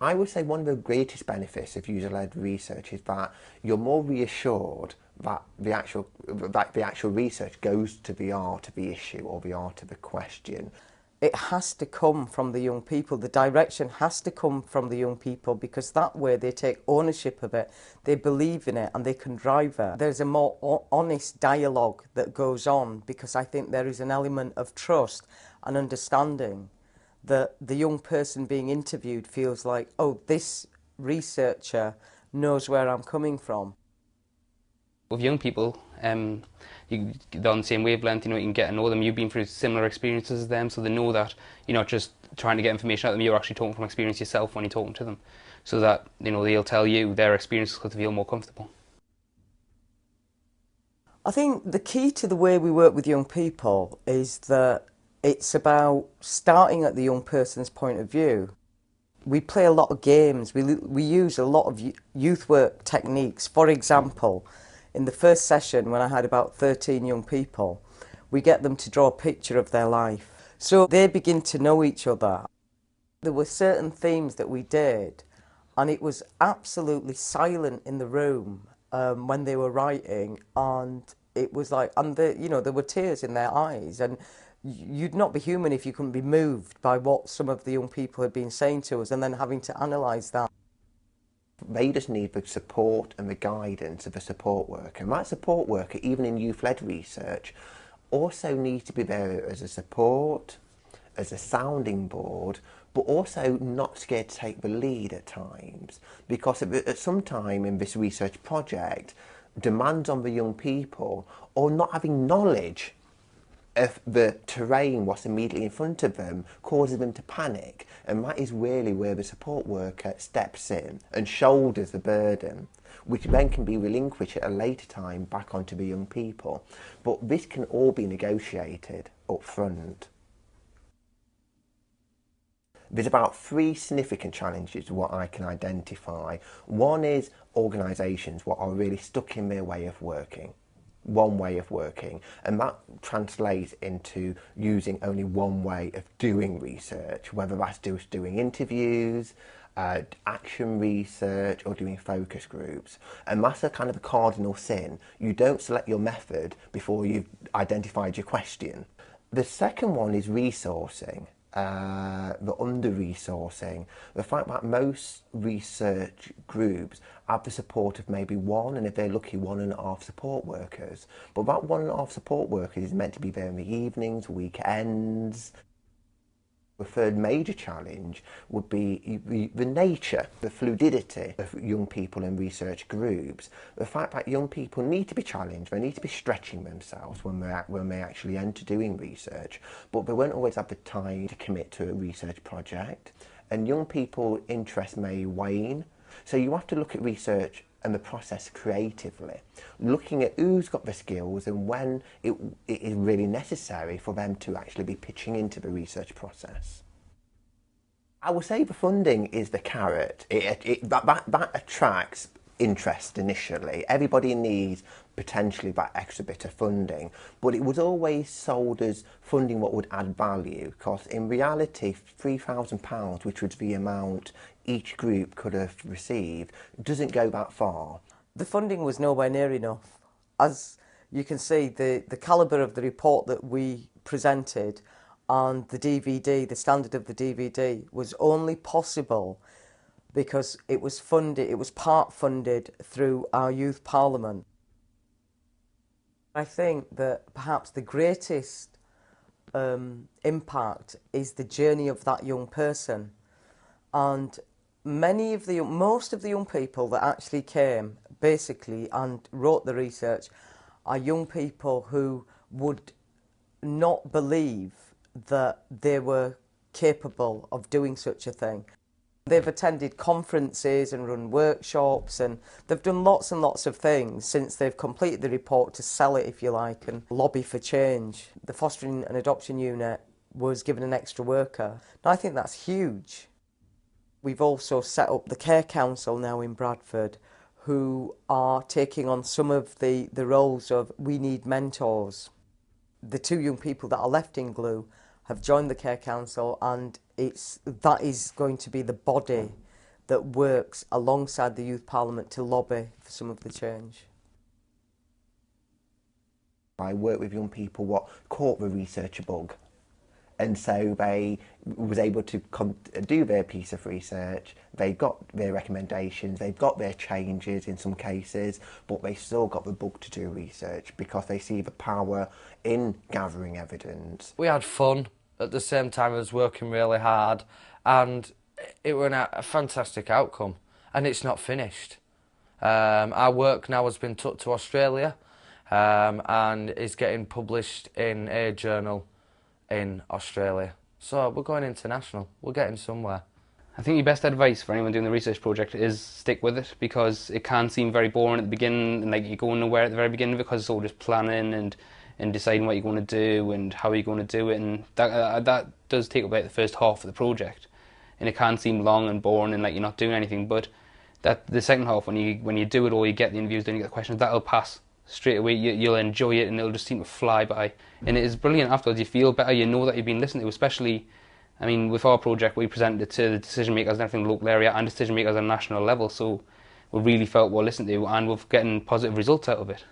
I would say one of the greatest benefits of user-led research is that you're more reassured that the actual research goes to the art of the issue or the art of the question. It has to come from the young people. The direction has to come from the young people, because that way they take ownership of it, they believe in it, and they can drive it. There's a more honest dialogue that goes on, because I think there is an element of trust and understanding that the young person being interviewed feels like, oh, this researcher knows where I'm coming from. With young people, they're on the same wavelength, you can get to know them. You've been through similar experiences as them, so they know that you're not just trying to get information out of them, you're actually talking from experience yourself when you're talking to them. So that, they'll tell you their experiences because they feel more comfortable. I think the key to the way we work with young people is that it's about starting at the young person's point of view. We play a lot of games, we use a lot of youth work techniques. For example, in the first session, when I had about 13 young people, we get them to draw a picture of their life. So they begin to know each other. There were certain themes that we did, and it was absolutely silent in the room when they were writing, and it was like, and there were tears in their eyes, and you'd not be human if you couldn't be moved by what some of the young people had been saying to us, and then having to analyse that. They just need the support and the guidance of a support worker. And that support worker, even in youth-led research, also needs to be there as a support, as a sounding board, but also not scared to take the lead at times. Because at some time in this research project, demands on the young people, or not having knowledge of the terrain, what's immediately in front of them, causes them to panic. And that is really where the support worker steps in and shoulders the burden, which then can be relinquished at a later time back onto the young people. But this can all be negotiated up front. There's about 3 significant challenges what I can identify. One is organisations what are really stuck in their way of working. One way of working, and that translates into using only one way of doing research, whether that's just doing interviews, action research, or doing focus groups. And that's a kind of a cardinal sin. You don't select your method before you've identified your question. The second one is resourcing. The under-resourcing, the fact that most research groups have the support of maybe one, and if they're lucky, 1.5 support workers. But that 1.5 support workers is meant to be there in the evenings, weekends. The third major challenge would be the nature, the fluidity of young people in research groups. The fact that young people need to be challenged, they need to be stretching themselves when they actually enter doing research, but they won't always have the time to commit to a research project. And young people's interest may wane. So you have to look at research and the process creatively, looking at who's got the skills and when it is really necessary for them to actually be pitching into the research process. I would say the funding is the carrot. That attracts interest initially. Everybody needs potentially that extra bit of funding, but it was always sold as funding what would add value, because in reality £3,000, which was the amount each group could have received, doesn't go that far. The funding was nowhere near enough. As you can see, the calibre of the report that we presented and the DVD, the standard of the DVD, was only possible because it was funded, it was part funded through our youth parliament. I think that perhaps the greatest impact is the journey of that young person. And most of the young people that actually came basically and wrote the research are young people who would not believe that they were capable of doing such a thing. They've attended conferences and run workshops, and they've done lots and lots of things since they've completed the report to sell it, if you like, and lobby for change. The fostering and adoption unit was given an extra worker. And I think that's huge. We've also set up the Care Council now in Bradford, who are taking on some of the roles of we need mentors. The 2 young people that are left in Glue have joined the Care Council, and that is going to be the body that works alongside the Youth Parliament to lobby for some of the change. I work with young people what caught the researcher bug, and so they was able to do their piece of research. They got their recommendations, they've got their changes in some cases, but they still got the bug to do research because they see the power in gathering evidence. We had fun at the same time as working really hard, and it was a fantastic outcome, and it's not finished. Our work now has been took to Australia, and is getting published in a journal in Australia. So we're going international, we're getting somewhere. I think your best advice for anyone doing the research project is stick with it, because it can seem very boring at the beginning, and like you're going nowhere at the very beginning, because it's all just planning and deciding what you're going to do and how you're going to do it, and that does take about the first half of the project, and it can seem long and boring and like you're not doing anything. But that the second half, when you do it all, you get the interviews done, you get the questions, that'll pass straight away. You'll enjoy it, and it'll just seem to fly by, and it is brilliant afterwards. You feel better, you know that you've been listened to. Especially, I mean, with our project, we presented it to the decision makers and everything in the local area and decision makers on a national level, so we really felt well listened to, and we're getting positive results out of it.